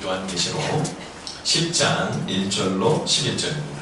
요한계시록 10장 1절로 11절입니다.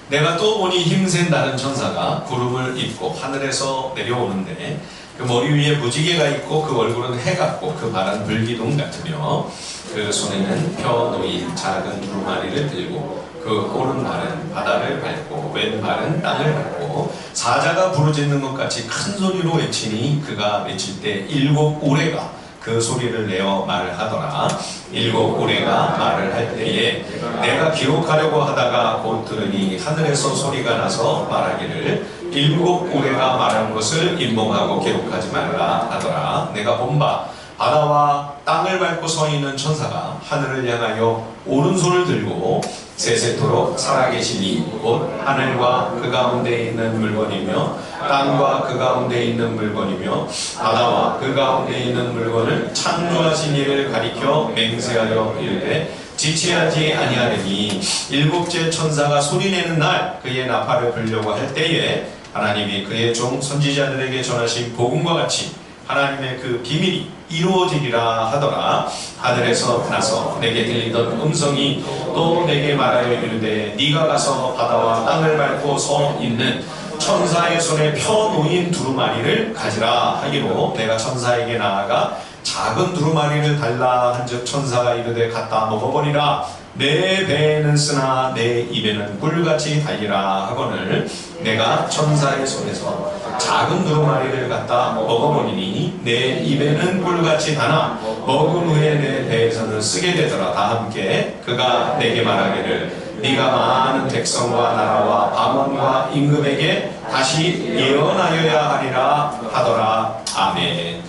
내가 또 보니 힘센 다른 천사가 구름을 입고 하늘에서 내려오는데 그 머리 위에 무지개가 있고 그 얼굴은 해 같고 그 발은 불기둥 같으며 그 손에는 펴 놓인 작은 두루마리를 들고 그 오른발은 바다를 밟고 왼발은 땅을 밟고 사자가 부르짖는 것 같이 큰 소리로 외치니 그가 외칠 때 7 우레가 그 소리를 내어 말을 하더라. 7 우레가 말을 할 때에 내가 기록하려고 하다가 곧 들으니 하늘에서 소리가 나서 말하기를 7 우레가 말한 것을 인봉하고 기록하지 말라 하더라. 내가 본 바 바다와 땅을 밟고 서 있는 천사가 하늘을 향하여 오른손을 들고 세세토록 살아계시니 곧 하늘과 그 가운데 있는 물건이며 땅과 그 가운데 있는 물건이며 바다와 그 가운데 있는 물건을 창조하신 이를 가리켜 맹세하여 이르되 지체하지 아니하리니 7째 천사가 소리내는 날 그의 나팔을 불려고 할 때에 하나님이 그의 종 선지자들에게 전하신 복음과 같이 하나님의 그 비밀이 이루어지리라 하더라. 하늘에서 나서 내게 들리던 음성이 또 내게 말하여 이르되 네가 가서 바다와 땅을 밟고 서 있는 천사의 손에 펴 놓인 두루마리를 가지라 하기로 내가 천사에게 나아가 작은 두루마리를 달라 한즉 천사가 이르되 갖다 먹어버리라. 내 배에는 쓰나 내 입에는 꿀같이 달리라 하거늘 내가 천사의 손에서 작은 두루마리를 갖다 먹어버리니 내 입에는 꿀같이 다나 먹은 후에 내 배에서는 쓰게 되더라. 다 함께 그가 내게 말하기를 네가 많은 백성과 나라와 방언과 임금에게 다시 예언하여야 하리라 하더라. 아멘.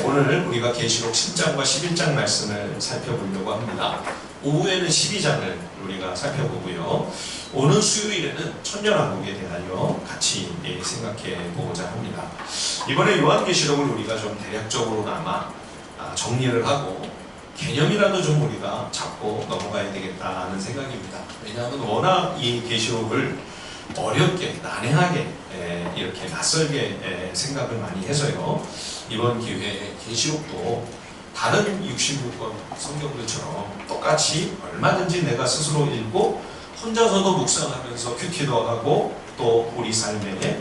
오늘 우리가 계시록 10장과 11장 말씀을 살펴보려고 합니다. 오후에는 12장을 우리가 살펴보고요. 오늘 수요일에는 천년왕국에 대하여 같이 생각해 보고자 합니다. 이번에 요한계시록을 우리가 좀 대략적으로나마 정리를 하고 개념이라도 좀 우리가 잡고 넘어가야 되겠다는 생각입니다. 왜냐하면 워낙 이 계시록을 어렵게 난해하게 이렇게 낯설게 생각을 많이 해서요. 이번 기회에 계시록도 다른 66권 성경들처럼 똑같이 얼마든지 내가 스스로 읽고 혼자서도 묵상하면서 큐티도 하고 또 우리 삶에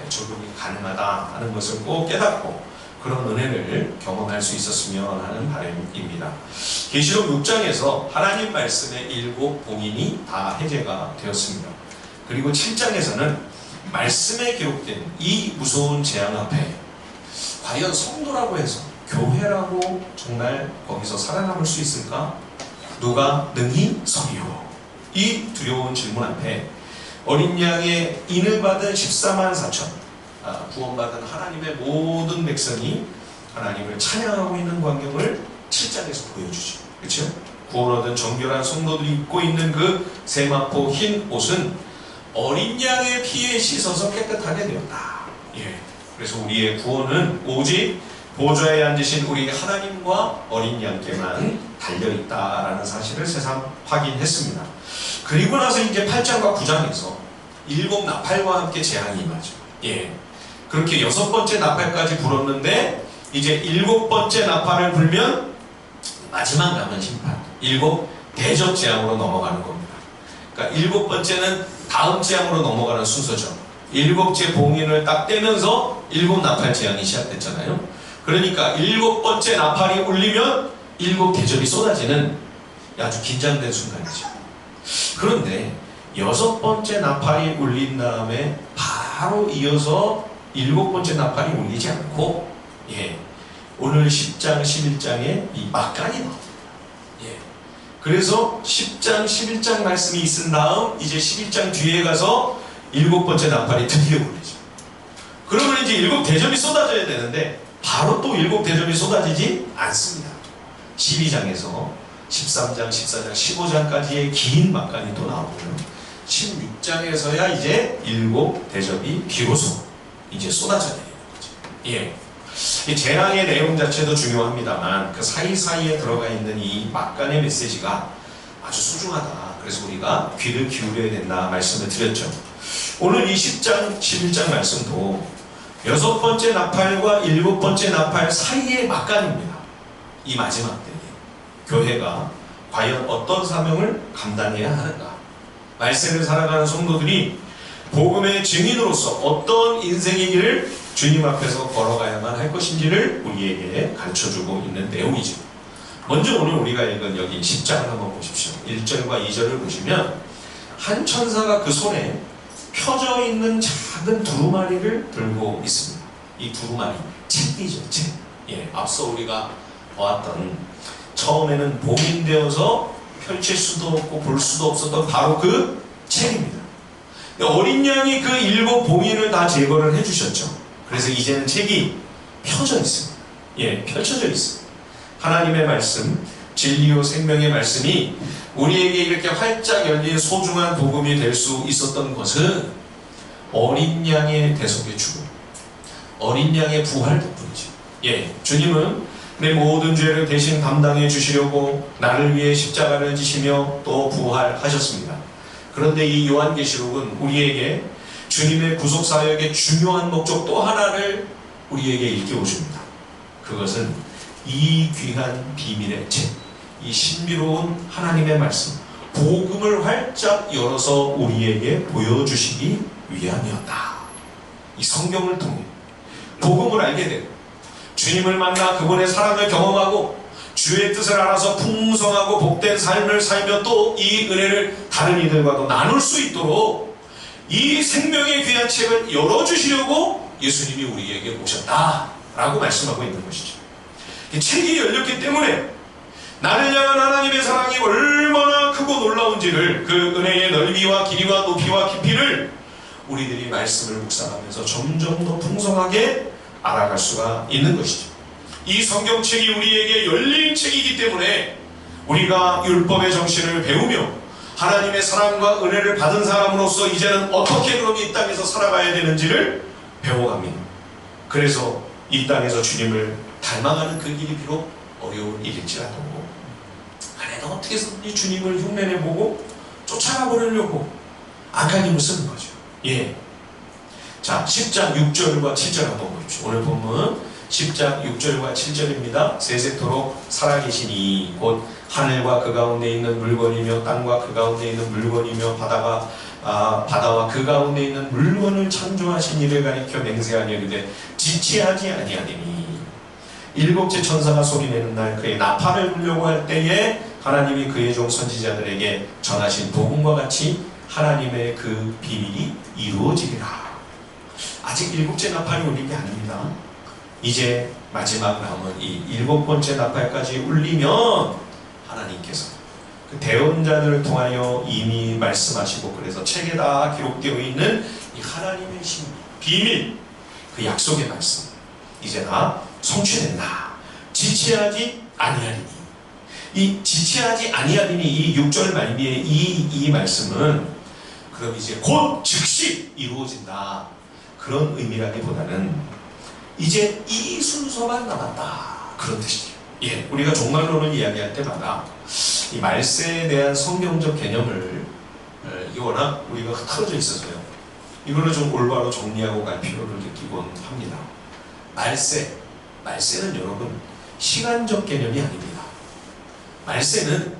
적용이 가능하다 하는 것을 꼭 깨닫고 그런 은혜를 경험할 수 있었으면 하는 바람입니다. 계시록 6장에서 하나님 말씀의 7 봉인이 다 해제가 되었습니다. 그리고 7장에서는 말씀에 기록된 이 무서운 재앙 앞에 과연 성도라고 해서 교회라고 정말 거기서 살아남을 수 있을까? 누가 능히 서리요? 이 두려운 질문 앞에 어린 양의 인을 받은 14만 4천 구원받은 하나님의 모든 백성이 하나님을 찬양하고 있는 광경을 7장에서 보여주죠. 그렇죠? 구원 얻은 정결한 성도들이 입고 있는 그 세마포 흰 옷은 어린 양의 피에 씻어서 깨끗하게 되었다. 그래서 우리의 구원은 오직 보좌에 앉으신 우리 하나님과 어린 양께만 달려있다라는 사실을 세상 확인했습니다. 그리고 나서 이제 8장과 9장에서 7 나팔과 함께 재앙이 임하죠. 그렇게 6번째 나팔까지 불었는데 이제 7번째 나팔을 불면 마지막 남은 심판 7 대접 재앙으로 넘어가는 겁니다. 그러니까 7번째는 다음 재앙으로 넘어가는 순서죠. 7째 봉인을 딱 떼면서 7 나팔 재앙이 시작됐잖아요. 그러니까 7번째 나팔이 울리면 7 대접이 쏟아지는 아주 긴장된 순간이죠. 그런데 6번째 나팔이 울린 다음에 바로 이어서 7번째 나팔이 울리지 않고 오늘 10장, 11장에 이 막간이 나옵니다. 그래서 10장, 11장 말씀이 있은 다음 이제 11장 뒤에 가서 7번째 나팔이 드디어 울리죠. 그러면 이제 7 대접이 쏟아져야 되는데 바로 또 7 대접이 쏟아지지 않습니다. 12장에서 13장, 14장, 15장까지의 긴 막간이 또 나오고요. 16장에서야 이제 7 대접이 비로소 이제 쏟아져야 되는 거죠. 이 재앙의 내용 자체도 중요합니다만 그 사이사이에 들어가 있는 이 막간의 메시지가 아주 소중하다. 그래서 우리가 귀를 기울여야 된다 말씀을 드렸죠. 오늘 이 10장, 11장 말씀도 6번째 나팔과 7번째 나팔 사이의 막간입니다. 이 마지막 때에 교회가 과연 어떤 사명을 감당해야 하는가? 말세를 살아가는 성도들이 복음의 증인으로서 어떤 인생의 길을 주님 앞에서 걸어가야만 할 것인지를 우리에게 가르쳐주고 있는 내용이죠. 먼저 오늘 우리가 읽은 여기 10장을 한번 보십시오. 1절과 2절을 보시면 한 천사가 그 손에 펴져 있는 작은 두루마리를 들고 있습니다. 이 두루마리, 책이죠, 책. 앞서 우리가 보았던 처음에는 봉인되어서 펼칠 수도 없고 볼 수도 없었던 바로 그 책입니다. 어린 양이 그 7 봉인을 다 제거를 해주셨죠. 그래서 이제는 책이 펴져 있습니다. 펼쳐져 있습니다. 하나님의 말씀, 진리요 생명의 말씀이 우리에게 이렇게 활짝 열린 소중한 복음이 될 수 있었던 것은 어린 양의 대속의 죽음, 어린 양의 부활 덕분이죠. 주님은 내 모든 죄를 대신 담당해 주시려고 나를 위해 십자가를 지시며 또 부활하셨습니다. 그런데 이 요한계시록은 우리에게 주님의 구속사역의 중요한 목적 또 하나를 우리에게 일깨워줍니다. 그것은 이 귀한 비밀의 책, 이 신비로운 하나님의 말씀, 복음을 활짝 열어서 우리에게 보여주시기 위함이었다. 이 성경을 통해 복음을 알게 되고 주님을 만나 그분의 사랑을 경험하고 주의 뜻을 알아서 풍성하고 복된 삶을 살며 또 이 은혜를 다른 이들과도 나눌 수 있도록 이 생명의 귀한 책을 열어주시려고 예수님이 우리에게 오셨다라고 말씀하고 있는 것이죠. 이 책이 열렸기 때문에 나를 향한 하나님의 사랑이 얼마나 크고 놀라운지를, 그 은혜의 넓이와 길이와 높이와 깊이를 우리들이 말씀을 묵상하면서 점점 더 풍성하게 알아갈 수가 있는 것이죠. 이 성경책이 우리에게 열린 책이기 때문에 우리가 율법의 정신을 배우며 하나님의 사랑과 은혜를 받은 사람으로서 이제는 어떻게 그럼 이 땅에서 살아가야 되는지를 배워갑니다. 그래서 이 땅에서 주님을 닮아가는 그 길이 비록 어려운 일일지라도 그래도 어떻게 해서든지 주님을 흉내내보고 쫓아가 버리려고 악한 힘을 쓰는 거죠. 자, 10장 6절과 7절 한번 보십시오. 오늘 본문 10장 6절과 7절입니다. 세세토록 살아계시니 곧 하늘과 그 가운데 있는 물건이며 땅과 그 가운데 있는 물건이며 바다와 그 가운데 있는 물건을 창조하신 이를 가리켜 맹세하니 이르되 지체하지 아니하리니. 일곱째 천사가 소리내는 날 그의 나팔을 불려고 할 때에 하나님이 그의 종 선지자들에게 전하신 복음과 같이 하나님의 그 비밀이 이루어지리라. 아직 일곱째 나팔이 울린 게 아닙니다. 이제 마지막 남은 이 7번째 나팔까지 울리면 하나님께서 그 대언자들을 통하여 이미 말씀하시고 그래서 책에 다 기록되어 있는 이 하나님의 신비, 비밀, 그 약속의 말씀 이제 다 성취된다. 지체하지 아니하리니. 이 지체하지 아니하리니 이 6절 말미에 이 말씀은 그럼 이제 곧 즉시 이루어진다. 그런 의미라기보다는 이제 이 순서만 남았다. 그런 뜻이에요. 우리가 종말론을 이야기할 때마다 이 말세에 대한 성경적 개념을 이게 워낙 우리가 흩어져 있어서요. 이거를 좀 올바로 정리하고 갈 필요를 느끼곤 합니다. 말세는 여러분 시간적 개념이 아닙니다. 말세는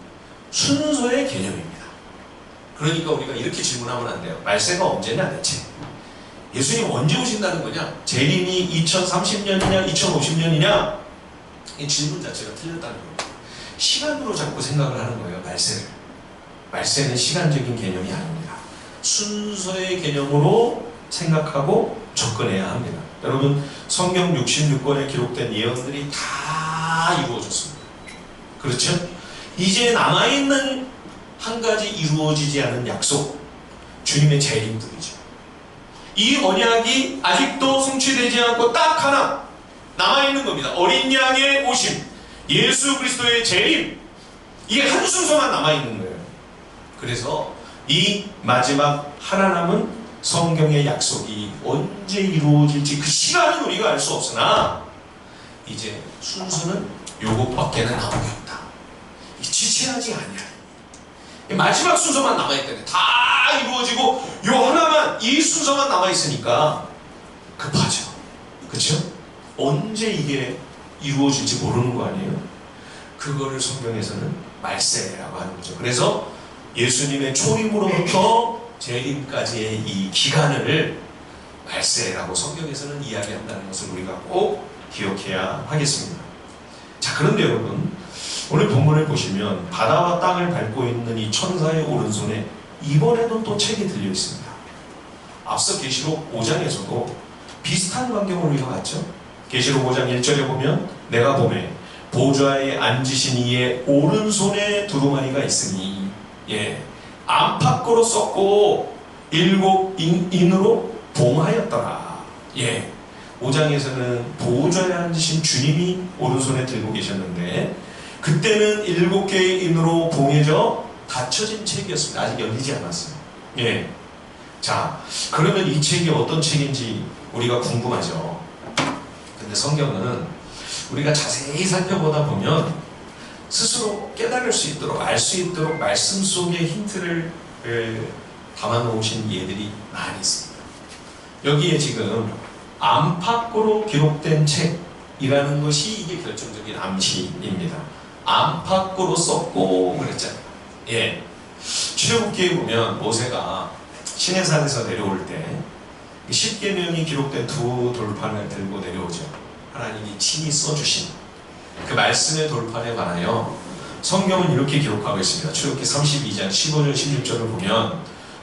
순서의 개념입니다. 그러니까 우리가 이렇게 질문하면 안 돼요. 말세가 언제냐 대체? 예수님 언제 오신다는 거냐? 재림이 2030년이냐 2050년이냐? 이 질문 자체가 틀렸다는 겁니다. 시간으로 자꾸 생각을 하는 거예요. 말세는 시간적인 개념이 아닙니다. 순서의 개념으로 생각하고 접근해야 합니다. 여러분 성경 66권에 기록된 예언들이 다 이루어졌습니다. 그렇죠? 이제 남아있는 한 가지 이루어지지 않은 약속, 주님의 재림뿐이죠. 이 언약이 아직도 성취되지 않고 딱 하나 남아있는 겁니다. 어린 양의 오심, 예수 그리스도의 재림, 이게 한 순서만 남아있는 거예요. 그래서 이 마지막 하나 남은 성경의 약속이 언제 이루어질지 그 시간은 우리가 알 수 없으나 이제 순서는 요것밖에는 남은 게 없다. 지체하지 아니하리. 마지막 순서만 남아있다네. 다 이루어지고 요 하나만, 이 순서만 남아있으니까 급하죠. 그쵸? 언제 이게 이루어질지 모르는 거 아니에요? 그거를 성경에서는 말세라고 하는 거죠. 그래서 예수님의 초림으로부터 재림까지의 이 기간을 말세라고 성경에서는 이야기한다는 것을 우리가 꼭 기억해야 하겠습니다. 자, 그런데 여러분, 오늘 본문을 보시면 바다와 땅을 밟고 있는 이 천사의 오른손에 이번에도 또 책이 들려 있습니다. 앞서 계시록 5장에서도 비슷한 광경을 우리가 봤죠. 계시록 5장 1절에 보면 내가 보매 보좌에 앉으신 이의 오른손에 두루마리가 있으니 안팎으로 썼고 7인으로 봉하였더라. 5장에서는 보좌에 앉으신 주님이 오른손에 들고 계셨는데 그때는 7개의 인으로 봉해져 닫혀진 책이었습니다. 아직 열리지 않았어요. 자, 그러면 이 책이 어떤 책인지 우리가 궁금하죠. 근데 성경은 우리가 자세히 살펴보다 보면 스스로 깨달을 수 있도록, 알 수 있도록 말씀 속에 힌트를 담아 놓으신 예들이 많이 있습니다. 여기에 지금 안팎으로 기록된 책이라는 것이 이게 결정적인 암시입니다. 안팎으로 썼고 그랬잖아요. 출애굽기에 보면 모세가 시내산에서 내려올 때 10계명이 기록된 두 돌판을 들고 내려오죠. 하나님이 친히 써주신 그 말씀의 돌판에 관하여 성경은 이렇게 기록하고 있습니다. 출애굽기 32장 15절 16절을 보면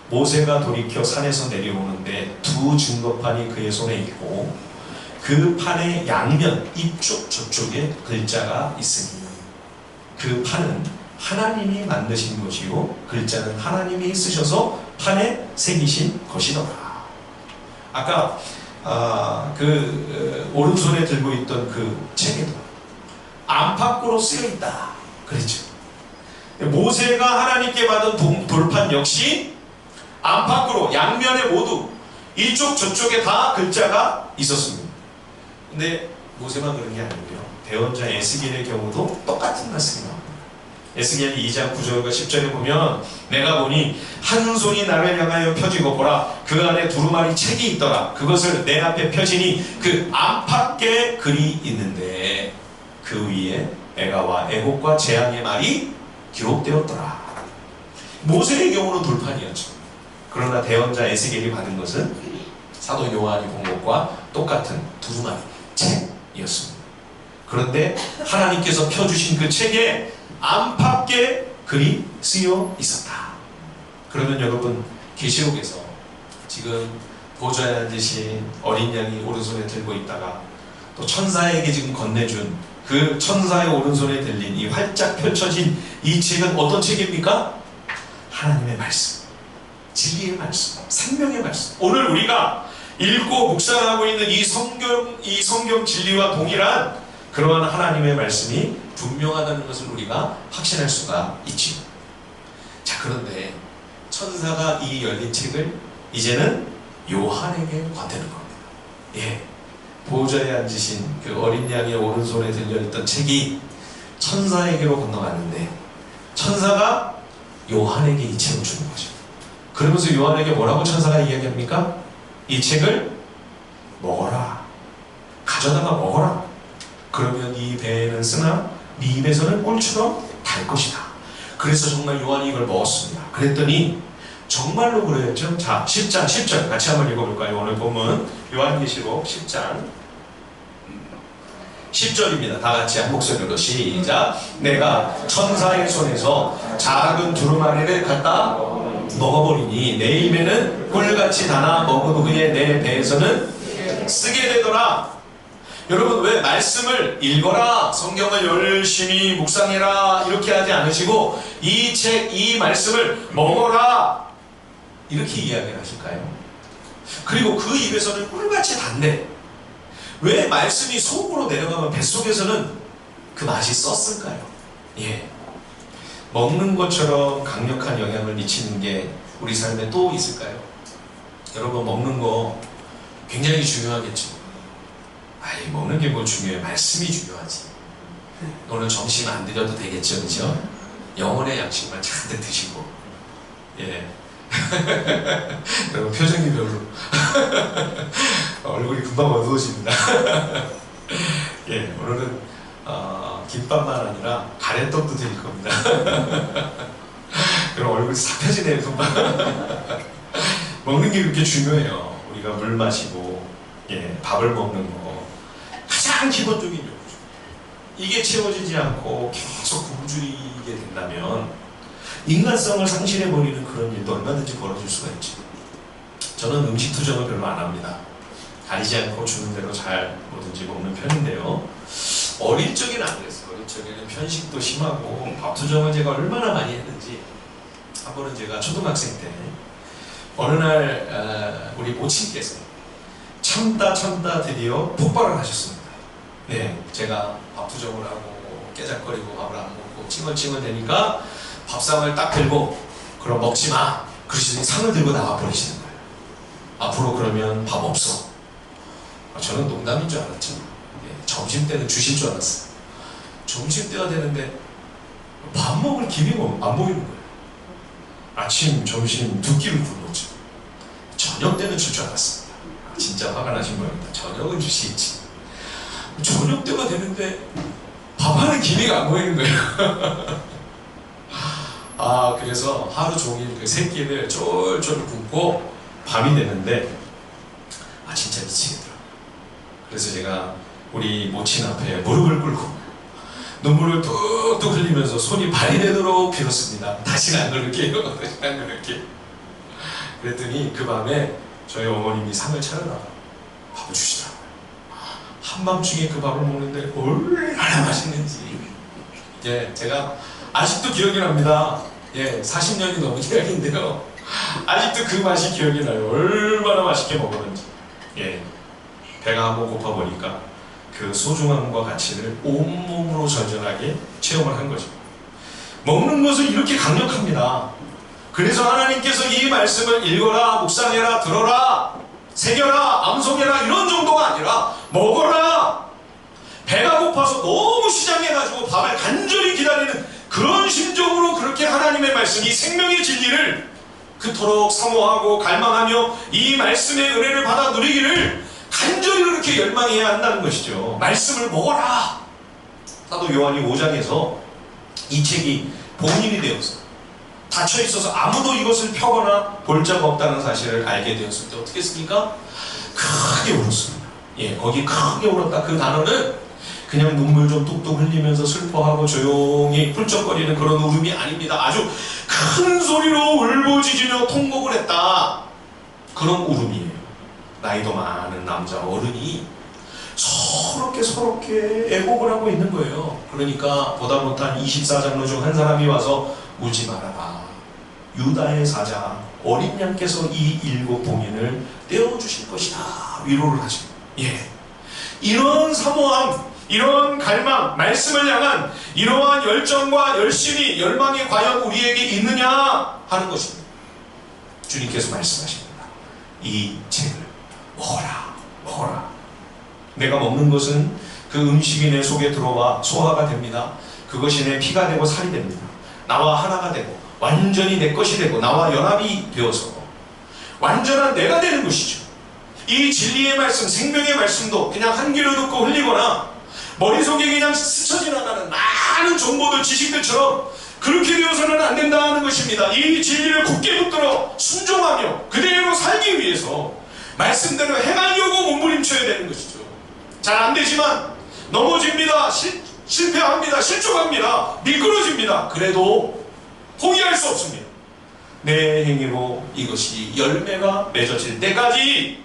모세가 돌이켜 산에서 내려오는데 두 증거판이 그의 손에 있고 그 판의 양면 이쪽 저쪽에 글자가 있으니 그 판은 하나님이 만드신 것이요 글자는 하나님이 쓰셔서 판에 새기신 것이더라. 아까 오른손에 들고 있던 그 책에도 안팎으로 쓰여 있다 그랬죠. 모세가 하나님께 받은 돌판 역시 안팎으로 양면에 모두 이쪽 저쪽에 다 글자가 있었습니다. 근데 모세만 그런 게 아니고요. 대언자 에스겔의 경우도 똑같은 말씀이 나옵니다. 에스겔 2장 9절과 10절에 보면 내가 보니 한 손이 나를 향하여 펴지고 보라 그 안에 두루마리 책이 있더라. 그것을 내 앞에 펴지니 그 안팎에 글이 있는데 그 위에 애가와 애곡과 재앙의 말이 기록되었더라. 모세의 경우는 돌판이었죠. 그러나 대언자 에스겔이 받은 것은 사도 요한이 본 것과 똑같은 두루마리 책이었습니다. 그런데 하나님께서 펴주신 그 책에 안팎에 글이 쓰여 있었다. 그러면 여러분 계시록에서 지금 보좌에 앉으신 어린 양이 오른손에 들고 있다가 또 천사에게 지금 건네준 그 천사의 오른손에 들린 이 활짝 펼쳐진 이 책은 어떤 책입니까? 하나님의 말씀, 진리의 말씀, 생명의 말씀. 오늘 우리가 읽고 묵상하고 있는 이 성경 진리와 동일한 그러한 하나님의 말씀이 분명하다는 것을 우리가 확신할 수가 있지요. 자, 그런데 천사가 이 열린 책을 이제는 요한에게 건네는 겁니다. 보좌에 앉으신 그 어린 양의 오른손에 들려있던 책이 천사에게로 건너갔는데 천사가 요한에게 이 책을 주는 거죠. 그러면서 요한에게 뭐라고 천사가 이야기합니까? 이 책을 먹어라. 가져다가 먹어라. 그러면 네 배에는 쓰나 네 입에서는 꿀처럼 달 것이다. 그래서 정말 요한이 이걸 먹었습니다. 그랬더니 정말로 그랬죠. 자, 10장 10절 같이 한번 읽어볼까요? 오늘 본문 요한계시록 10장 10절입니다. 다 같이 한 목소리로 시작. 내가 천사의 손에서 작은 두루마리를 갖다 먹어버리니 내 입에는 꿀같이 달아 먹은 후에 내 배에서는 쓰게 되더라. 여러분, 왜 말씀을 읽어라, 성경을 열심히 묵상해라 이렇게 하지 않으시고 이 책, 이 말씀을 먹어라 이렇게 이야기를 하실까요? 그리고 그 입에서는 꿀같이 단데 왜 말씀이 속으로 내려가면 뱃속에서는 그 맛이 썼을까요? 먹는 것처럼 강력한 영향을 미치는 게 우리 삶에 또 있을까요? 여러분, 먹는 거 굉장히 중요하겠죠. 먹는 게 뭐 중요해? 말씀이 중요하지. 오늘 점심 안 드려도 되겠죠, 그죠? 영혼의 양식만 잔뜩 드시고. 여러분, 표정이 별로. 얼굴이 금방 어두워집니다. 오늘은 김밥만 아니라 가래떡도 드릴 겁니다. 그럼 얼굴이 싹 펴지네요, 금방. 먹는 게 그렇게 중요해요. 우리가 물 마시고, 예, 밥을 먹는 거. 가장 기본적인 요소죠. 이게 채워지지 않고 계속 굶주리게 된다면 인간성을 상실해버리는 그런 일도 얼마든지 벌어질 수가 있죠. 저는 음식 투정을 별로 안 합니다. 가리지 않고 주는 대로 잘 뭐든지 먹는 편인데요. 어릴 적에는 안 그랬어요. 어릴 적에는 편식도 심하고 밥 투정을 제가 얼마나 많이 했는지. 한 번은 제가 초등학생 때 어느 날 우리 모친께서 참다 드디어 폭발을 하셨습니다. 네, 제가 밥 투정을 하고 깨작거리고 밥을 안 먹고 찡얼찡얼 대니까 밥상을 딱 들고 그럼 먹지 마! 그러시더니 상을 들고 나와버리시는 거예요. 앞으로 그러면 밥 없어. 저는 농담인 줄 알았죠. 예, 점심때는 주실 줄 알았어요. 점심때가 되는데 밥 먹을 김이 안 보이는 거예요. 아침, 점심 두 끼를 굶었죠. 저녁 때는 줄 줄 알았습니다. 진짜 화가 나신 모양입니다. 저녁은 주시겠지. 저녁 때가 되는데 밥하는 기미가 안 보이는 거예요. 그래서 하루 종일 그 세 끼를 쫄쫄 굶고 밤이 되는데 진짜 미치겠더라고요. 그래서 제가 우리 모친 앞에 무릎을 꿇고 눈물을 뚝뚝 흘리면서 손이 발이 되도록 빌었습니다. 다시는 안 그럴게요. 다시는 안 그럴게요. 그랬더니 그 밤에 저희 어머님이 상을 차려놔 밥을 주시더라고요. 한밤중에 그 밥을 먹는데 얼마나 맛있는지. 예, 제가 아직도 기억이 납니다. 예, 40년이 넘은 이야기인데요. 아직도 그 맛이 기억이 나요. 얼마나 맛있게 먹었는지. 예, 배가 한번 고파 보니까 그 소중함과 가치를 온몸으로 전전하게 체험을 한 거죠. 먹는 것은 이렇게 강력합니다. 그래서 하나님께서 이 말씀을 읽어라, 묵상해라, 들어라, 새겨라, 암송해라 이런 정도가 아니라 먹어라. 배가 고파서 너무 시장에 가지고 밥을 간절히 기다리는 그런 심정으로 그렇게 하나님의 말씀, 이 생명의 진리를 그토록 사모하고 갈망하며 이 말씀의 은혜를 받아 누리기를 간절히 그렇게 열망해야 한다는 것이죠. 말씀을 먹어라. 사도 요한이 5장에서 이 책이 봉인이 되어서 닫혀 있어서 아무도 이것을 펴거나 볼 자가 없다는 사실을 알게 되었을 때 어떻게 했습니까? 크게 울었습니다. 예, 거기 크게 울었다. 그 단어는 그냥 눈물 좀 뚝뚝 흘리면서 슬퍼하고 조용히 훌쩍거리는 그런 울음이 아닙니다. 아주 큰 소리로 울부짖으며 통곡을 했다. 그런 울음이에요. 나이도 많은 남자 어른이 서럽게 애곡을 하고 있는 거예요. 그러니까 보다 못한 24장로 중 한 사람이 와서 울지 말아라. 유다의 사자 어린 양께서 이 일곱 봉인을 떼어주실 것이다. 위로를 하죠. 예, 이런 사모함, 이런 갈망, 말씀을 향한 이러한 열정과 열심이, 열망이 과연 우리에게 있느냐 하는 것입니다. 주님께서 말씀하십니다. 이 책을 먹어라. 내가 먹는 것은 그 음식이 내 속에 들어와 소화가 됩니다. 그것이 내 피가 되고 살이 됩니다. 나와 하나가 되고 완전히 내 것이 되고 나와 연합이 되어서 완전한 내가 되는 것이죠. 이 진리의 말씀, 생명의 말씀도 그냥 한 귀로 듣고 흘리거나 머릿속에 그냥 스쳐 지나가는 많은 정보들, 지식들처럼 그렇게 되어서는 안 된다는 것입니다. 이 진리를 굳게 붙들어 순종하며 그대로 살기 위해서 말씀대로 행하려고 몸부림쳐야 되는 것이죠. 잘 안 되지만 넘어집니다. 실패합니다. 실족합니다. 미끄러집니다. 그래도 포기할 수 없습니다. 내 행위로 이것이 열매가 맺어질 때까지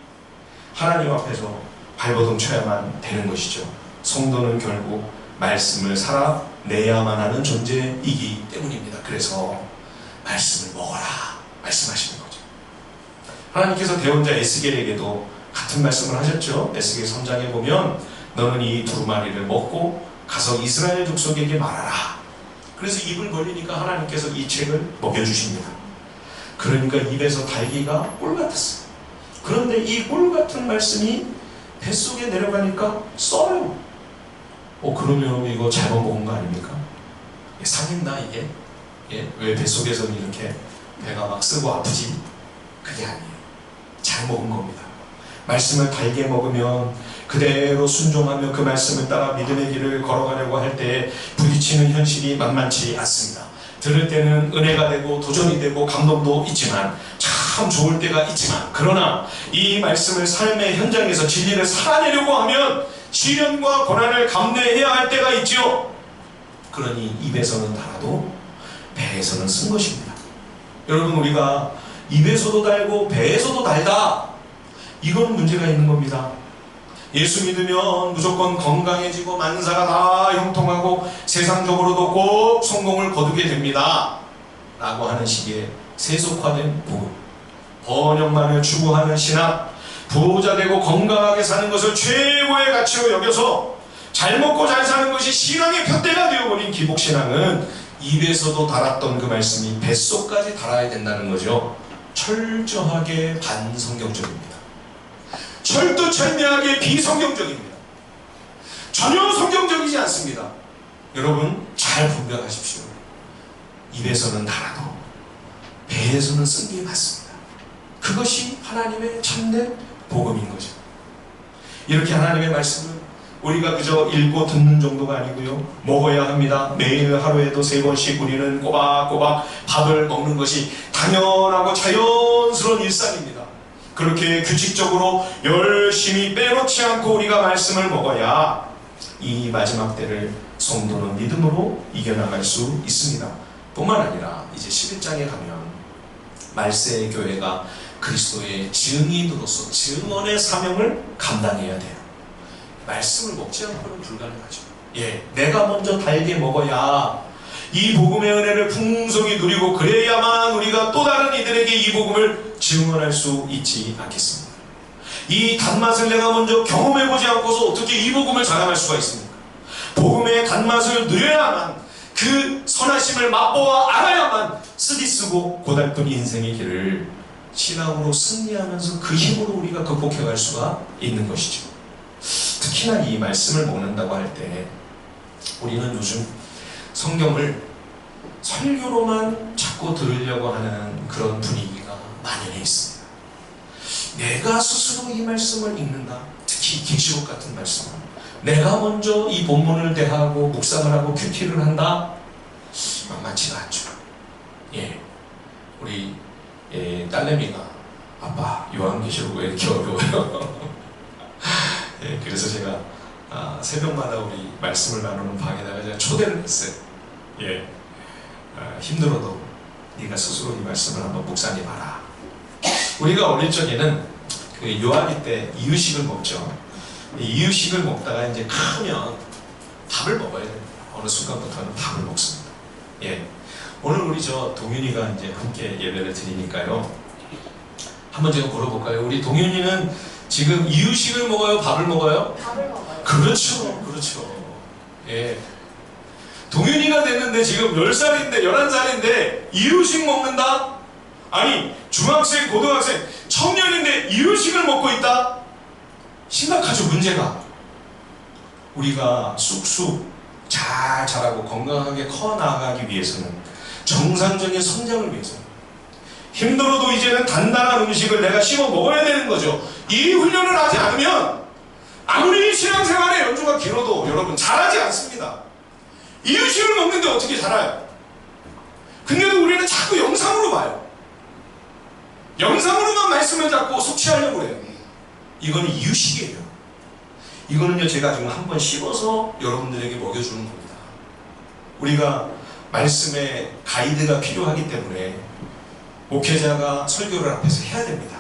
하나님 앞에서 발버둥 쳐야만 되는 것이죠. 성도는 결국 말씀을 살아내야만 하는 존재이기 때문입니다. 그래서 말씀을 먹어라 말씀하시는 거죠. 하나님께서 대언자 에스겔에게도 같은 말씀을 하셨죠. 에스겔 3장에 보면 너는 이 두루마리를 먹고 가서 이스라엘 족속에게 말하라. 그래서 입을 벌리니까 하나님께서 이 책을 먹여주십니다. 그러니까 입에서 달기가 꿀 같았어요. 그런데 이 꿀 같은 말씀이 뱃속에 내려가니까 써요. 그러면 이거 잘못 먹은 거 아닙니까? 상했나 이게? 예? 왜 뱃속에서는 이렇게 배가 막 쓰고 아프지? 그게 아니에요. 잘 먹은 겁니다. 말씀을 달게 먹으면 그대로 순종하며 그 말씀을 따라 믿음의 길을 걸어가려고 할 때 부딪히는 현실이 만만치 않습니다. 들을 때는 은혜가 되고 도전이 되고 감동도 있지만 참 좋을 때가 있지만, 그러나 이 말씀을 삶의 현장에서 진리를 살아내려고 하면 시련과 고난을 감내해야 할 때가 있지요. 그러니 입에서는 달아도 배에서는 쓴 것입니다. 여러분, 우리가 입에서도 달고 배에서도 달다, 이건 문제가 있는 겁니다. 예수 믿으면 무조건 건강해지고 만사가 다 형통하고 세상적으로도 꼭 성공을 거두게 됩니다 라고 하는 식의 세속화된 복음, 번영만을 추구하는 신학, 부자 되고 건강하게 사는 것을 최고의 가치로 여겨서 잘 먹고 잘 사는 것이 신앙의 표대가 되어버린 기복신앙은 입에서도 달았던 그 말씀이 뱃속까지 달아야 된다는 거죠. 철저하게 반성경적입니다. 철두철미하게 비성경적입니다. 전혀 성경적이지 않습니다. 여러분, 잘 분별하십시오. 입에서는 달아도 배에서는 쓴 게 맞습니다. 그것이 하나님의 참된 복음인 거죠. 이렇게 하나님의 말씀은 우리가 그저 읽고 듣는 정도가 아니고요, 먹어야 합니다. 매일 하루에도 3번씩 우리는 꼬박꼬박 밥을 먹는 것이 당연하고 자연스러운 일상입니다. 그렇게 규칙적으로 열심히 빼놓지 않고 우리가 말씀을 먹어야 이 마지막 때를 성도는 믿음으로 이겨나갈 수 있습니다. 뿐만 아니라 이제 11장에 가면 말세의 교회가 그리스도의 증인으로서 증언의 사명을 감당해야 돼요. 말씀을 먹지 않고는 불가능하죠. 내가 먼저 달게 먹어야 이 복음의 은혜를 풍성히 누리고, 그래야만 우리가 또 다른 이들에게 이 복음을 증언할 수 있지 않겠습니까? 이 단맛을 내가 먼저 경험해보지 않고서 어떻게 이 복음을 자랑할 수가 있습니까? 복음의 단맛을 누려야만, 그 선하심을 맛보아 알아야만 쓰디쓰고 고달픈 인생의 길을 신앙으로 승리하면서 그 힘으로 우리가 극복해갈 수가 있는 것이죠. 특히나 이 말씀을 먹는다고 할 때 우리는 요즘 성경을 설교로만 자꾸 들으려고 하는 그런 분위기가 만연해 있습니다. 내가 스스로 이 말씀을 읽는다, 특히 계시록 같은 말씀은 내가 먼저 이 본문을 대하고 묵상을 하고 큐티를 한다, 만만치가 않죠. 우리 딸내미가 아빠 요한계시록 왜 이렇게 어려워요? 그래서 제가 새벽마다 우리 말씀을 나누는 방에다가 제가 초대를 했어요. 힘들어도 네가 스스로 이 말씀을 한번 묵상해봐라. 우리가 어릴 적에는 그 요한이 때 이유식을 먹죠. 이유식을 먹다가 이제 크면 밥을 먹어야 됩니다. 어느 순간부터는 밥을 먹습니다. 오늘 우리 동윤이가 이제 함께 예배를 드리니까요, 한번 제가 물어볼까요? 우리 동윤이는 지금 이유식을 먹어요? 밥을 먹어요? 밥을 먹어요. 그렇죠. 동윤이가 됐는데 지금 10살인데 11살인데 이유식 먹는다? 아니, 중학생, 고등학생, 청년인데 이유식을 먹고 있다? 심각하죠, 문제가. 우리가 쑥쑥 잘 자라고 건강하게 커 나가기 위해서는, 정상적인 성장을 위해서는 힘들어도 이제는 단단한 음식을 내가 씹어 먹어야 되는 거죠. 이 훈련을 하지 않으면 아무리 신앙생활의 연주가 길어도 여러분 잘하지 않습니다. 이유식을 먹는데 어떻게 잘해요? 근데도 우리는 자꾸 영상으로 봐요. 영상으로만 말씀을 잡고 속취하려고 해요. 이거는 이유식이에요. 이거는요, 제가 지금 한번 씹어서 여러분들에게 먹여주는 겁니다. 우리가 말씀의 가이드가 필요하기 때문에 목회자가 설교를 앞에서 해야 됩니다.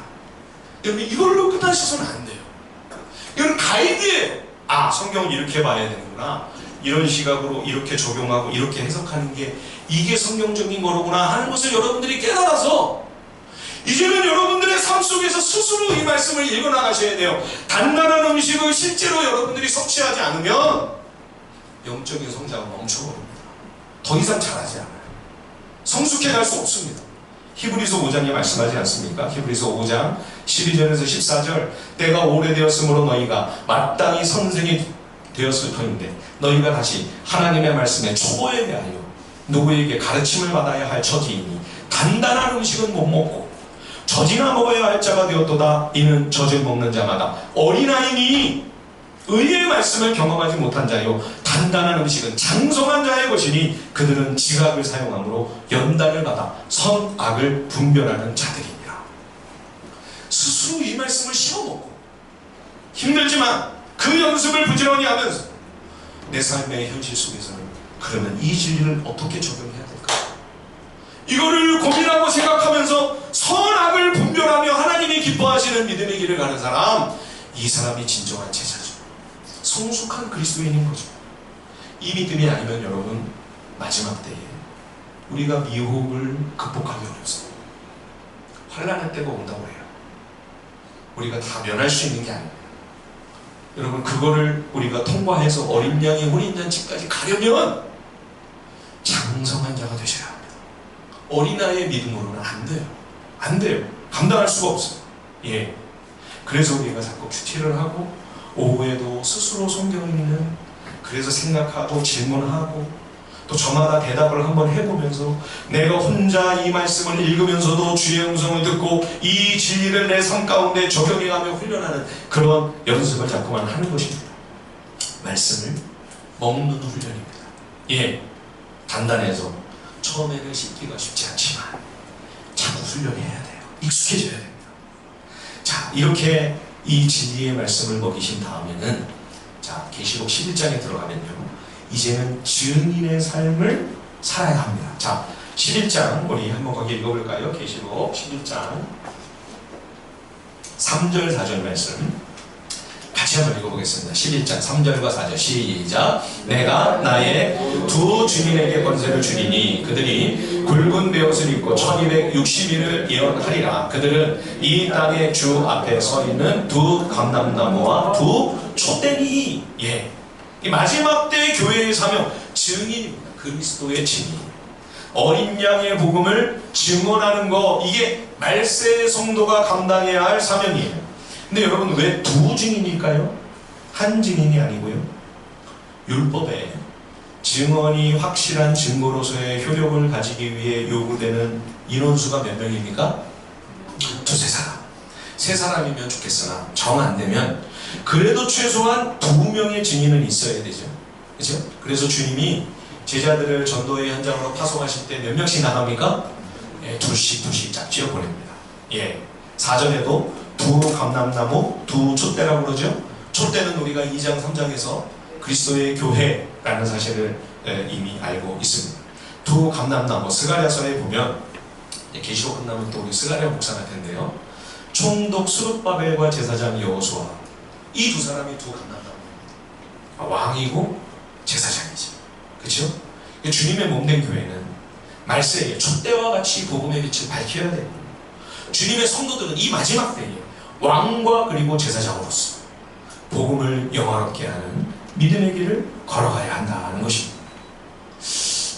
여러분, 이걸로 끝나셔서는 안 돼요. 이건 가이드예요. 성경을 이렇게 봐야 되는구나, 이런 시각으로 이렇게 적용하고 이렇게 해석하는 게 이게 성경적인 거로구나 하는 것을 여러분들이 깨달아서 이제는 여러분들의 삶 속에서 스스로 이 말씀을 읽어나가셔야 돼요. 단단한 음식을 실제로 여러분들이 섭취하지 않으면 영적인 성장은 멈춰버립니다. 더 이상 잘하지 않아요. 성숙해갈 수 없습니다. 히브리서 5장에 말씀하지 않습니까? 히브리서 5장 12절에서 14절, 때가 오래되었으므로 너희가 마땅히 선생이 되었을 터인데 너희가 다시 하나님의 말씀에 초보에 대하여 누구에게 가르침을 받아야 할 처지이니 단단한 음식은 못 먹고 젖이나 먹어야 할 자가 되었도다. 이는 젖을 먹는 자마다 어린아이니 의의 말씀을 경험하지 못한 자요 단단한 음식은 장성한 자의 것이니 그들은 지각을 사용함으로 연단을 받아 선악을 분별하는 자들이니라. 스스로 이 말씀을 씹어먹고 힘들지만 그 연습을 부지런히 하면서 내 삶의 현실 속에서는 그러면 이 진리를 어떻게 적용해야 될까? 이거를 고민하고 생각하면서 선악을 분별하며 하나님이 기뻐하시는 믿음의 길을 가는 사람, 이 사람이 진정한 제자죠. 성숙한 그리스도인인 거죠. 이 믿음이 아니면 여러분 마지막 때에 우리가 미혹을 극복하기 어렵습니다. 환난의 때가 온다고 해요. 우리가 다 면할 수 있는 게 아닙니다. 여러분 그거를 우리가 통과해서 어린 양의 혼인잔치까지 가려면 장성한 자가 되셔야 합니다. 어린아이의 믿음으로는 안 돼요. 안 돼요. 감당할 수가 없어요. 예. 그래서 우리가 자꾸 큐티를 하고 오후에도 스스로 성경을 읽는, 그래서 생각하고 질문하고 또 저마다 대답을 한번 해보면서 내가 혼자 이 말씀을 읽으면서도 주의 음성을 듣고 이 진리를 내 삶 가운데 적용해가며 훈련하는 그런 연습을 자꾸만 하는 것입니다. 말씀을 먹는 훈련입니다. 예, 단단해서 처음에는 씹기가 쉽지 않지만 자꾸 훈련해야 돼요. 익숙해져야 됩니다. 자, 이렇게 이 진리의 말씀을 먹이신 다음에는 자, 계시록 11장에 들어가면요, 이제는 증인의 삶을 살아야 합니다. 자, 11장 우리 한번 거기 읽어볼까요? 계시록 11장 3절 4절 말씀 같이 한번 읽어보겠습니다. 11장 3절과 4절 시작. 내가 나의 두 주인에게 권세를 주리니 그들이 굵은 베옷을 입고 1260일을 예언하리라. 그들은 이 땅의 주 앞에 서 있는 두 감람나무와 두 촛대니. 예, 이 마지막 때 교회의 사명 증인입니다. 그리스도의 증인, 어린 양의 복음을 증언하는 거, 이게 말세의 성도가 감당해야 할 사명이에요. 근데 여러분 왜 두 증인일까요? 한 증인이 아니고요. 율법에 증언이 확실한 증거로서의 효력을 가지기 위해 요구되는 인원수가 몇 명입니까? 두세 사람. 세 사람이면 좋겠으나 정 안 되면 그래도 최소한 2명의 증인은 있어야 되죠. 그렇죠? 그래서 주님이 제자들을 전도의 현장으로 파송하실 때 몇 명씩 나갑니까? 예, 둘씩 짝지어 보냅니다. 예, 사전에도 두 감람나무, 두 촛대라고 그러죠. 촛대는 우리가 2장 3장에서 그리스도의 교회라는 사실을 이미 알고 있습니다. 두 감람나무, 스가랴서에 보면 계시록 끝나면 또 우리 스가랴 목사할 텐데요, 총독 스룹바벨과 제사장 여호수아, 이 두 사람이 두 감람나무입니다. 왕이고 제사장이죠. 그렇죠? 주님의 몸된 교회는 말세에 촛대와 같이 복음의 빛을 밝혀야 돼요. 주님의 성도들은 이 마지막 때에 왕과 그리고 제사장으로서 복음을 영화롭게 하는 믿음의 길을 걸어가야 한다는 것입니다.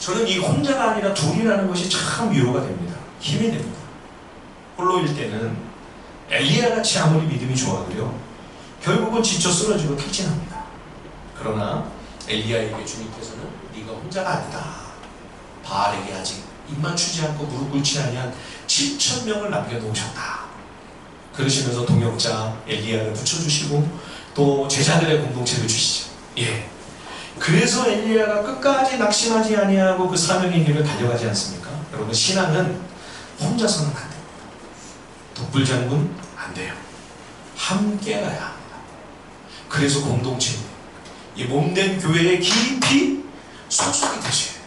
저는 이 혼자가 아니라 둘이라는 것이 참 위로가 됩니다. 힘이 됩니다. 홀로일 때는 엘리야같이 아무리 믿음이 좋아도요, 결국은 지쳐 쓰러지고 탈진합니다. 그러나 엘리야에게 주님께서는 네가 혼자가 아니다. 바알에게 아직 입 맞추지 않고 무릎 꿇지 아니한 7,000명을 남겨놓으셨다. 그러시면서 동역자 엘리야를 붙여주시고 또 제자들의 공동체를 주시죠. 예. 그래서 엘리야가 끝까지 낙심하지 아니하고 그 사명의 길을 달려가지 않습니까? 여러분, 신앙은 혼자서는 안 됩니다. 독불장군 안 돼요. 함께 가야 합니다. 그래서 공동체, 이 몸된 교회에 깊이 소속이 되셔야 돼요.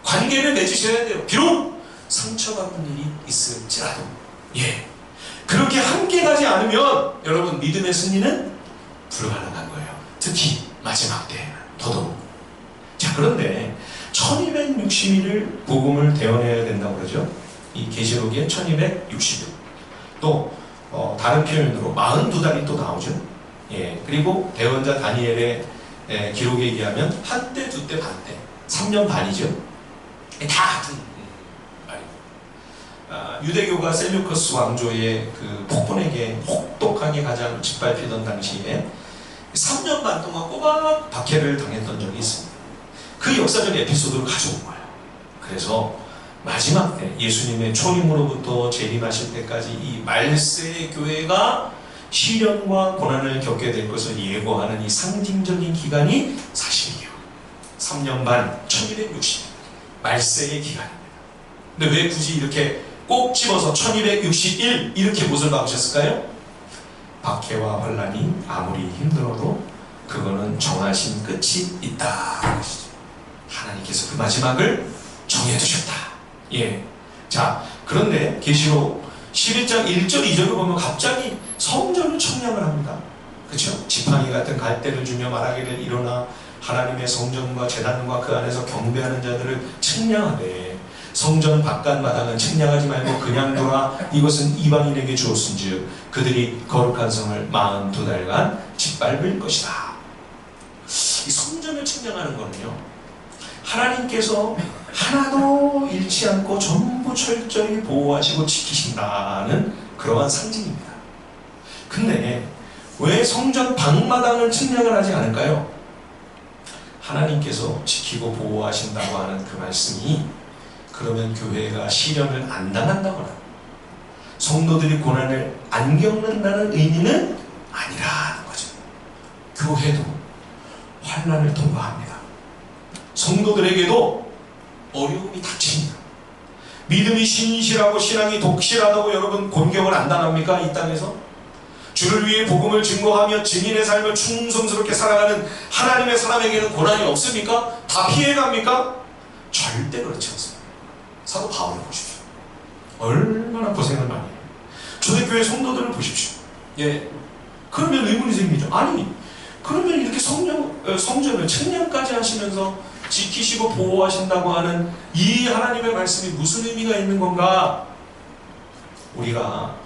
관계를 맺으셔야 돼요. 비록 상처받은 일이 있을지라도. 예. 그렇게 함께 가지 않으면 여러분 믿음의 승리는 불가능한 거예요. 특히 마지막 때에는 더더욱. 자, 그런데 1260일을 복음을 대언해야 된다고 그러죠. 이 계시록에 1260일. 또 다른 표현으로 42달이 또 나오죠. 예. 그리고 대언자 다니엘의 기록에 의하면 한때, 두때, 반때, 3년 반이죠. 다 같은 말입니다. 유대교가 셀류커스 왕조의 그 폭군에게 혹독하게 가장 짓밟히던 당시에 3년 반 동안 꼬박 박해를 당했던 적이 있습니다. 그 역사적 에피소드를 가져온 거예요. 그래서 마지막 때 예수님의 초림으로부터 재림하실 때까지 이 말세의 교회가 시련과 고난을 겪게 될 것을 예고하는 이 상징적인 기간이 사실이에요. 3년 반 1260 말세의 기간입니다. 근데 왜 굳이 이렇게 꼭 집어서 1261 이렇게 못을 박으셨을까요? 박해와 환란이 아무리 힘들어도 그거는 정하신 끝이 있다. 하나님께서 그 마지막을 정해두셨다. 예. 자, 그런데 계시록 11장 1절 2절을 보면 갑자기 성전을 청량을 합니다. 그렇죠? 지팡이 같은 갈대를 주며 말하기를 일어나 하나님의 성전과 제단과 그 안에서 경배하는 자들을 측량하되 성전 바깥 마당은 측량하지 말고 그냥 둬라. 이것은 이방인에게 주었은즉 그들이 거룩한 성을 42달간 짓밟을 것이다. 이 성전을 측량하는 거는요, 하나님께서 하나도 잃지 않고 전부 철저히 보호하시고 지키신다는 그러한 상징입니다. 근데 왜 성전 방마당을 측량을 하지 않을까요? 하나님께서 지키고 보호하신다고 하는 그 말씀이 그러면 교회가 시련을 안 당한다거나 성도들이 고난을 안 겪는다는 의미는 아니라는 거죠. 교회도 환난을 통과합니다. 성도들에게도 어려움이 닥칩니다. 믿음이 신실하고 신앙이 독실하다고 여러분 공격을 안 당합니까? 이 땅에서? 주를 위해 복음을 증거하며 증인의 삶을 충성스럽게 살아가는 하나님의 사람에게는 고난이 없습니까? 다 피해갑니까? 절대 그렇지 않습니다. 사도 바울을 보십시오. 얼마나 고생을 많이 해요. 초대교회 성도들을 보십시오. 예. 그러면 의문이 생기죠. 아니, 그러면 이렇게 성전을 측량까지 하시면서 지키시고 보호하신다고 하는 이 하나님의 말씀이 무슨 의미가 있는 건가? 우리가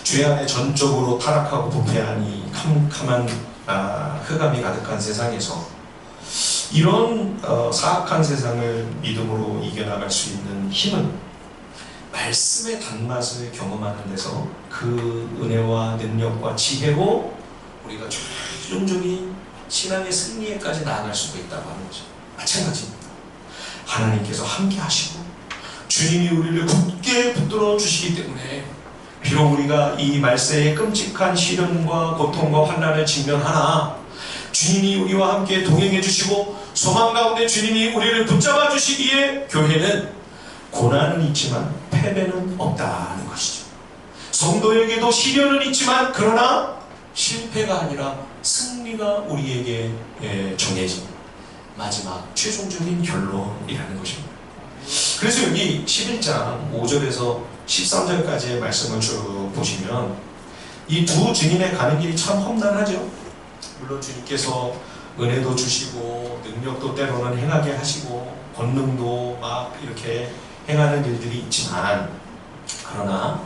죄 안에 전적으로 타락하고 부패한 이 캄캄한 흑암이 가득한 세상에서 이런 사악한 세상을 믿음으로 이겨나갈 수 있는 힘은 말씀의 단맛을 경험하는 데서 그 은혜와 능력과 지혜로 우리가 최종적인 신앙의 승리에까지 나아갈 수가 있다고 하는 거죠. 마찬가지입니다. 하나님께서 함께 하시고 주님이 우리를 굳게 붙들어 주시기 때문에 비록 우리가 이 말세의 끔찍한 시련과 고통과 환난을 직면하나 주님이 우리와 함께 동행해 주시고 소망 가운데 주님이 우리를 붙잡아 주시기에 교회는 고난은 있지만 패배는 없다는 것이죠. 성도에게도 시련은 있지만 그러나 실패가 아니라 승리가 우리에게 정해진 마지막 최종적인 결론이라는 것입니다. 그래서 여기 11장 5절에서 13절까지의 말씀을 쭉 보시면 이 두 증인의 가는 길이 참 험난하죠. 물론 주님께서 은혜도 주시고 능력도 때로는 행하게 하시고 권능도 막 이렇게 행하는 일들이 있지만 그러나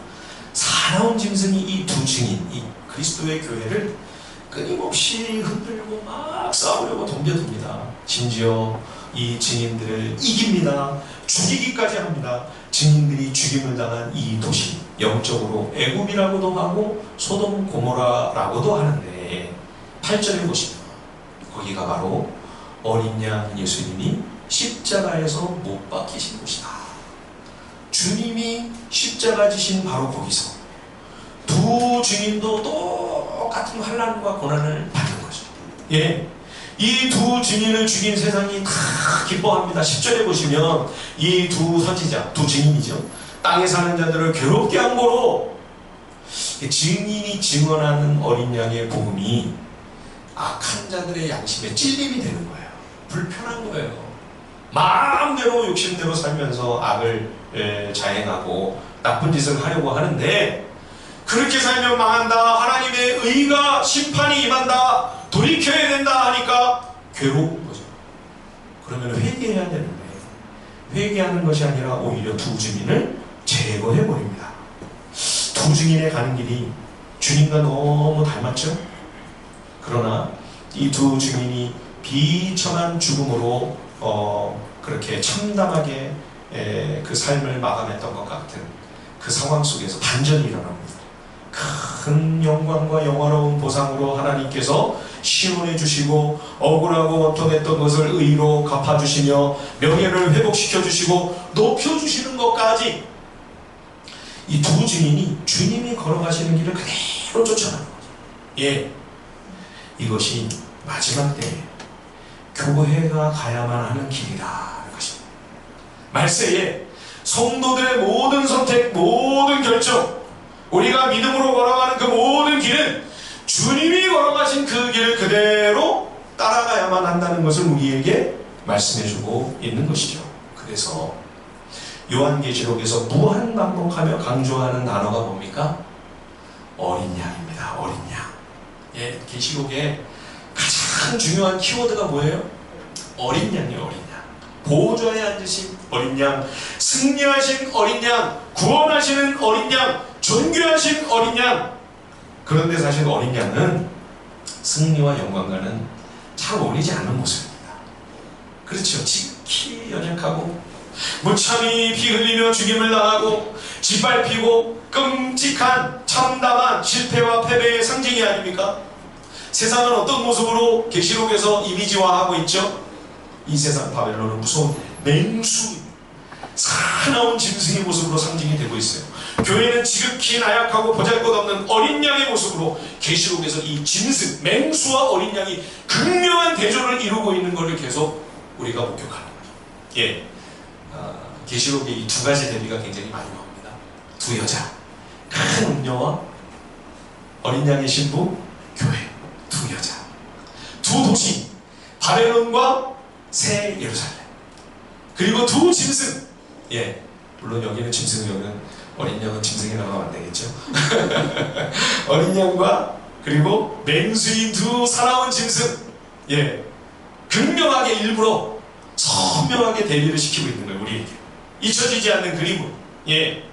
사나운 짐승이 이 두 증인, 이 그리스도의 교회를 끊임없이 흔들고 막 싸우려고 덤벼듭니다. 심지어 이 증인들을 이깁니다. 죽이기까지 합니다. 증인들이 죽임을 당한 이 도시, 영적으로 애굽이라고도 하고 소돔 고모라라고도 하는데 8절에 보시면 거기가 바로 어린 양 예수님이 십자가에서 못 박히신 곳이다. 주님이 십자가 지신 바로 거기서 두 증인도 똑같은 환난과 고난을 받는 거죠. 예, 이 두 증인을 죽인 세상이 다 기뻐합니다. 10절에 보시면 이 두 선지자, 두 증인이죠. 땅에 사는 자들을 괴롭게 한 거로 증인이 증언하는 어린 양의 복음이 악한 자들의 양심에 찔림이 되는 거예요. 불편한 거예요. 마음대로 욕심대로 살면서 악을 자행하고 나쁜 짓을 하려고 하는데 그렇게 살면 망한다. 하나님의 의가 심판이 임한다. 돌이켜야 된다 하니까 괴로운 거죠. 그러면 회개해야 되는데 회개하는 것이 아니라 오히려 두 증인을 제거해버립니다. 두 증인의 가는 길이 주님과 너무 닮았죠? 그러나 이 두 증인이 비참한 죽음으로 그렇게 참담하게 그 삶을 마감했던 것 같은 그 상황 속에서 반전이 일어납니다. 큰 영광과 영화로운 보상으로 하나님께서 시원해 주시고 억울하고 원통했던 것을 의로 갚아주시며 명예를 회복시켜 주시고 높여주시는 것까지 이 두 증인이 주님이 걸어가시는 길을 그대로 쫓아가는 거죠. 예, 이것이 마지막 때에 교회가 가야만 하는 길이다. 것입니다. 말세에 성도들의 모든 선택, 모든 결정, 우리가 믿음으로 걸어가는 그 모든 길은 주님이 걸어가신 그 길을 그대로 따라가야만 한다는 것을 우리에게 말씀해주고 있는 것이죠. 그래서 요한계시록에서 무한반복하며 강조하는 단어가 뭡니까? 어린 양입니다. 어린 양. 예, 계시록에 가장 중요한 키워드가 뭐예요? 어린 양이에요. 어린 양. 보좌에 앉으신 어린 양, 승리하신 어린 양, 구원하시는 어린 양, 존귀하신 어린 양. 그런데 사실 어린 양은 승리와 영광과는 잘 어울리지 않는 모습입니다. 그렇죠. 지극히 연약하고 무참히 피 흘리며 죽임을 당하고 짓밟히고 끔찍한 참담한 실패와 패배의 상징이 아닙니까? 세상은 어떤 모습으로 계시록에서 이미지화하고 있죠? 이 세상 바벨론은 무서운 맹수, 사나운 짐승의 모습으로 상징이 되고 있어요. 교회는 지극히 나약하고 보잘것없는 어린 양의 모습으로 계시록에서 이 짐승, 맹수와 어린 양이 극명한 대조를 이루고 있는 것을 계속 우리가 목격하는 거죠. 예, 계시록에 이 두 가지 대비가 굉장히 많이 나옵니다. 두 여자, 큰 음녀와 어린 양의 신부, 교회. 두 여자, 두 도시, 바벨론과 새 예루살렘, 그리고 두 짐승. 예, 물론 여기는 짐승, 여기는 어린 양은 짐승이 나가면 안 되겠죠. 어린 양과 그리고 맹수인 두 사나운 짐승. 예, 극명하게 일부러 선명하게 대비를 시키고 있는 거예요. 우리에게 잊혀지지 않는 그림으로. 예,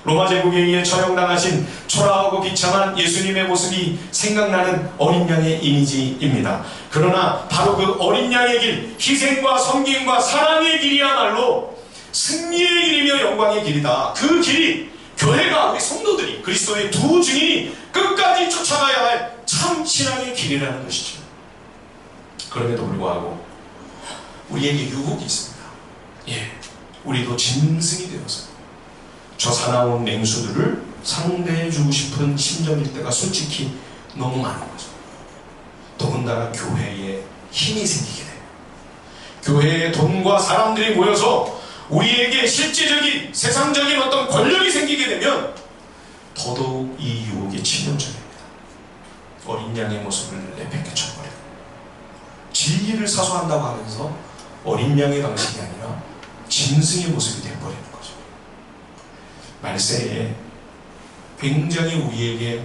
로마 제국에 의해 처형당하신 초라하고 비참한 예수님의 모습이 생각나는 어린 양의 이미지입니다. 그러나 바로 그 어린 양의 길, 희생과 섬김과 사랑의 길이야말로 승리의 길이며 영광의 길이다. 그 길이 교회가, 우리 성도들이, 그리스도의 두 증인이 끝까지 쫓아가야 할 참 신앙의 길이라는 것이죠. 그럼에도 불구하고 우리에게 유혹이 있습니다. 예, 우리도 짐승이 되어서 저 사나운 맹수들을 상대해주고 싶은 심정일 때가 솔직히 너무 많은 거죠. 더군다나 교회에 힘이 생기게 돼요. 교회에 돈과 사람들이 모여서 우리에게 실제적인 세상적인 어떤 권력이 생기게 되면 더더욱 이 유혹에 치명적입니다. 어린 양의 모습을 내팽개쳐버려요. 진리를 사수한다고 하면서 어린 양의 방식이 아니라 짐승의 모습이 되어버리는 거죠. 말세에 굉장히 우리에게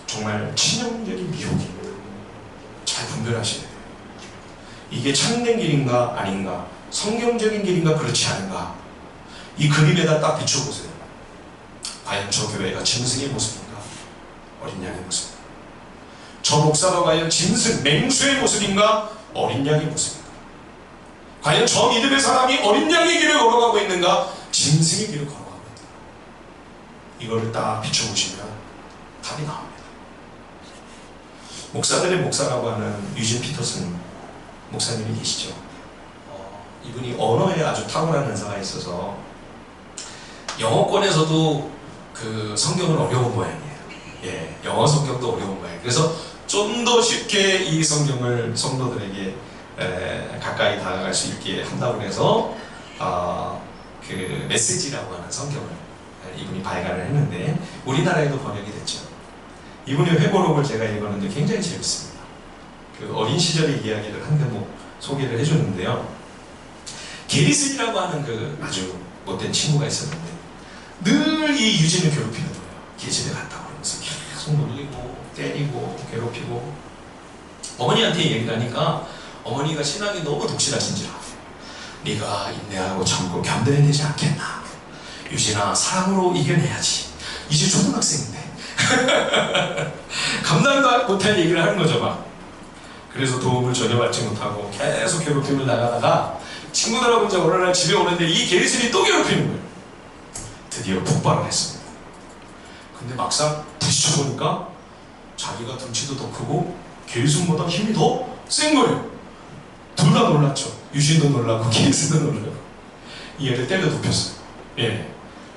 정말 치명적인 미혹입니다. 잘 분별하셔야 돼요. 이게 참된 길인가 아닌가, 성경적인 길인가 그렇지 않은가, 이 그림에다 딱 비춰보세요. 과연 저 교회가 짐승의 모습인가, 어린 양의 모습인가? 저 목사가 과연 짐승, 맹수의 모습인가, 어린 양의 모습인가? 과연 저 믿음의 사람이 어린 양의 길을 걸어가고 있는가, 짐승의 길을 걸어가고 있는가? 이거를 딱 비춰보시면 답이 나옵니다. 목사들의 목사라고 하는 유진 피터슨 목사님이 계시죠. 이분이 언어에 아주 탁월한 은사가 있어서 영어권에서도 그 성경은 어려운 모양이에요. 예, 영어 성경도 어려운 모양이에요. 그래서 좀 더 쉽게 이 성경을 성도들에게 가까이 다가갈 수 있게 한다고 해서 그 메시지라고 하는 성경을 이분이 발간을 했는데 우리나라에도 번역이 됐죠. 이분의 회고록을 제가 읽었는데 굉장히 재밌습니다. 그 어린 시절의 이야기를 한 대목 소개를 해주는데요. 게리슨이라고 하는 그 아주 못된 친구가 있었는데 늘 이 유진을 괴롭히는 거예요. 계집애 같다고 그러면서 계속 놀리고 때리고 괴롭히고, 어머니한테 얘기를 하니까 어머니가 신앙이 너무 독실하신지라 네가 인내하고 참고 견뎌야 되지 않겠나, 유진아 사랑으로 이겨내야지, 이제 초등학생인데 감당도 못할 얘기를 하는 거죠 막. 그래서 도움을 전혀 받지 못하고 계속 괴롭힘을 나가다가 친구들하고 이제 어느 날 집에 오는데 이 게리슨이 또 괴롭히는 거예요. 드디어 폭발을 했습니다. 근데 막상 부딪혀보니까 자기가 등치도 더 크고 게리슨보다 힘이 더 센 거예요. 둘 다 놀랐죠. 유진도 놀라고 게리슨도 놀라고. 이 애를 때려 눕혔어요. 예.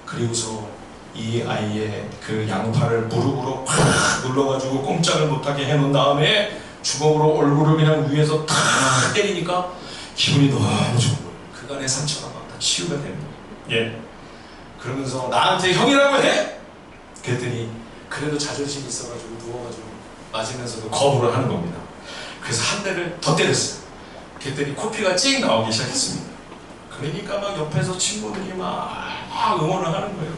그리고서 이 아이의 그 양팔을 무릎으로 팍 눌러가지고 꼼짝을 못하게 해놓은 다음에 주먹으로 얼굴을 그냥 위에서 탁 때리니까 기분이 너무 좋은 거예요. 그간의 상처가 막 다 치유가 되는 거예요. 예. 그러면서 나한테 형이라고 해? 그랬더니 그래도 자존심이 있어가지고 누워가지고 맞으면서도 거부를 하는 겁니다. 그래서 한 대를 더 때렸어요. 그랬더니 코피가 찡 나오기 시작했습니다. 그러니까 막 옆에서 친구들이 막 응원을 하는 거예요.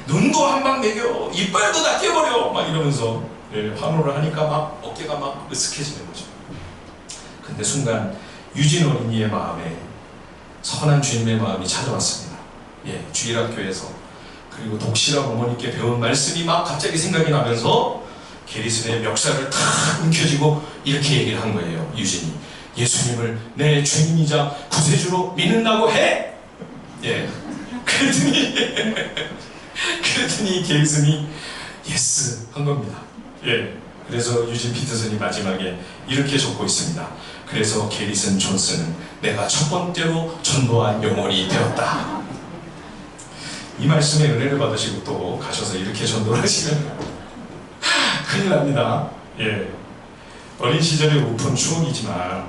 눈도 한 방 매겨, 이빨도 다 깨버려, 막 이러면서 예, 환호를 하니까 막 어깨가 막 으쓱해지는 거죠. 근데 순간 유진 어린이의 마음에 선한 주님의 마음이 찾아왔습니다. 예, 주일학교에서 그리고 독실한 어머니께 배운 말씀이 막 갑자기 생각이 나면서 게리슨의 멱살을 탁 움켜쥐고 이렇게 얘기를 한 거예요. 유진이 예수님을 내 주인이자 구세주로 믿는다고 해? 예. 그랬더니 게리슨이 예스 한 겁니다. 예. 그래서 유진 피터슨이 마지막에 이렇게 적고 있습니다. 그래서 게리슨 존슨은 내가 첫 번째로 전도한 영혼이 되었다. 이 말씀에 은혜를 받으시고 또 가셔서 이렇게 전도를 하시면 큰일 납니다. 예. 어린 시절의 우픈 추억이지만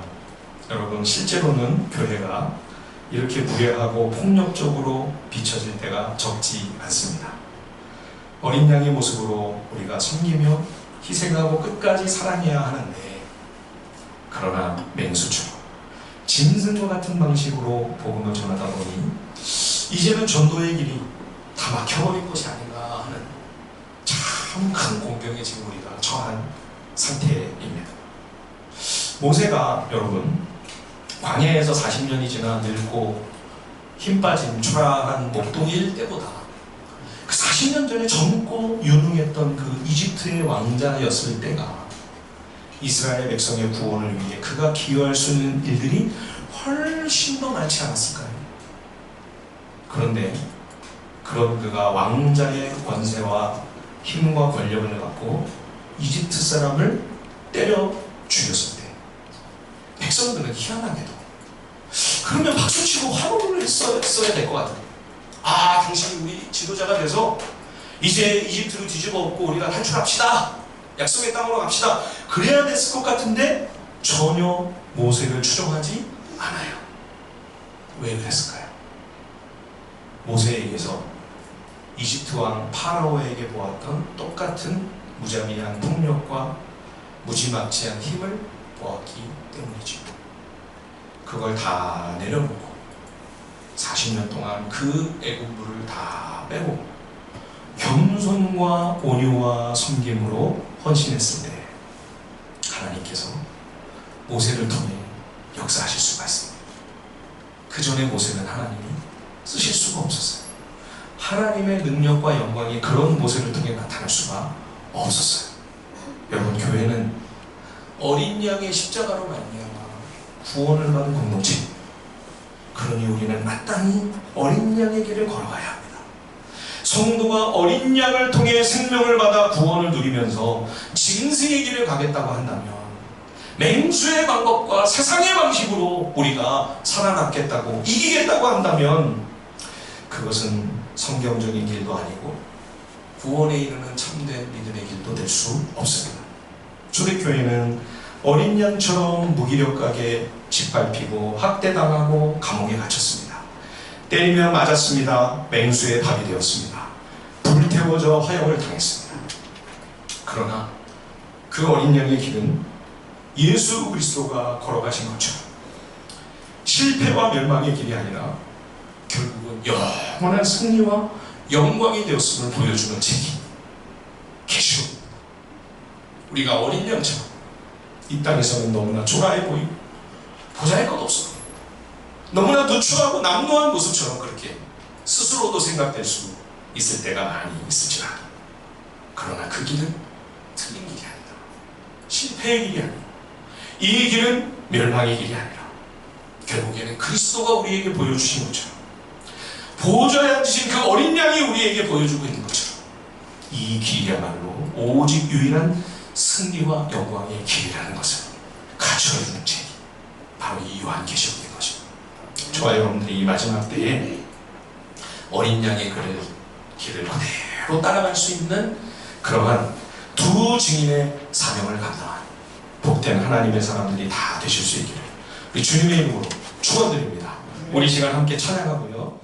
여러분 실제로는 교회가 이렇게 무례하고 폭력적으로 비춰질 때가 적지 않습니다. 어린 양의 모습으로 우리가 섬기며 희생하고 끝까지 사랑해야 하는데 그러나 맹수처럼 짐승과 같은 방식으로 복음을 전하다 보니 이제는 전도의 길이 다 막혀버린 것이 아닌가 하는 참 큰 공경에 지금 우리가 처한 상태입니다. 모세가 여러분 광야에서 40년이 지나 늙고 힘 빠진 초라한 목동일 때보다 그 40년 전에 젊고 유능했던 그 이집트의 왕자였을 때가 이스라엘 백성의 구원을 위해 그가 기여할 수 있는 일들이 훨씬 더 많지 않았을까요? 그런데 그런 그가 왕자의 권세와 힘과 권력을 갖고 이집트 사람을 때려 죽였을 때 백성들은 희한하게도 그러면 박수치고 환호를 했어야 될 것 같아요. 아, 당신이 우리 지도자가 돼서 이제 이집트를 뒤집어 엎고 우리가 탈출합시다. 약속의 땅으로 갑시다. 그래야 됐을 것 같은데 전혀 모세를 추종하지 않아요. 왜 그랬을까요? 모세에게서 이집트 왕 파라오에게 보았던 똑같은 무자비한 폭력과 무지막지한 힘을 보았기 때문이죠. 그걸 다 내려놓고 40년 동안 그 애국부를 다 빼고 겸손과 온유와 섬김으로 헌신했을 때 하나님께서 모세를 통해 역사하실 수가 있습니다. 그 전에 모세는 하나님이 쓰실 수가 없었어요. 하나님의 능력과 영광이 그런 모세를 통해 나타날 수가 없었어요. 여러분, 교회는 어린 양의 십자가로 말미암아 구원을 받은 공동체. 그러니 우리는 마땅히 어린 양의 길을 걸어가야 합니다. 성도가 어린 양을 통해 생명을 받아 구원을 누리면서 짐승의 길을 가겠다고 한다면 맹수의 방법과 세상의 방식으로 우리가 살아남겠다고 이기겠다고 한다면 그것은 성경적인 길도 아니고 구원에 이르는 참된 믿음의 길도 될 수 없습니다. 초대교회는 어린 양처럼 무기력하게 짓밟히고 학대당하고 감옥에 갇혔습니다. 때리며 맞았습니다. 맹수의 밥이 되었습니다. 불태워져 화형을 당했습니다. 그러나 그 어린 양의 길은 예수 그리스도가 걸어가신 것처럼 실패와 멸망의 길이 아니라 결국은 영원한 승리와 영광이 되었음을 보여주는 책이 계시옵니다. 우리가 어린 양처럼 이 땅에서는 너무나 초라해 보이고 보잘것없어 너무나 누추하고 남루한 모습처럼 그렇게 스스로도 생각될 수 있을 때가 많이 있을지라도 그러나 그 길은 틀린 길이 아니다. 실패의 길이 아니다. 이 길은 멸망의 길이 아니라 결국에는 그리스도가 우리에게 보여주신 것처럼 보좌에 앉으신 그 어린 양이 우리에게 보여주고 있는 것처럼 이 길이야말로 오직 유일한 승리와 영광의 길이라는 것을 갖춰주는 책이 바로 이 요한계시록인 것입니다. 저와 여러분들이 이 마지막 때에 어린 양의 길을 그대로 따라갈 수 있는 그러한 두 증인의 사명을 감당한 복된 하나님의 사람들이 다 되실 수 있기를 우리 주님의 이름으로 축원드립니다. 우리 시간 함께 찬양하고요.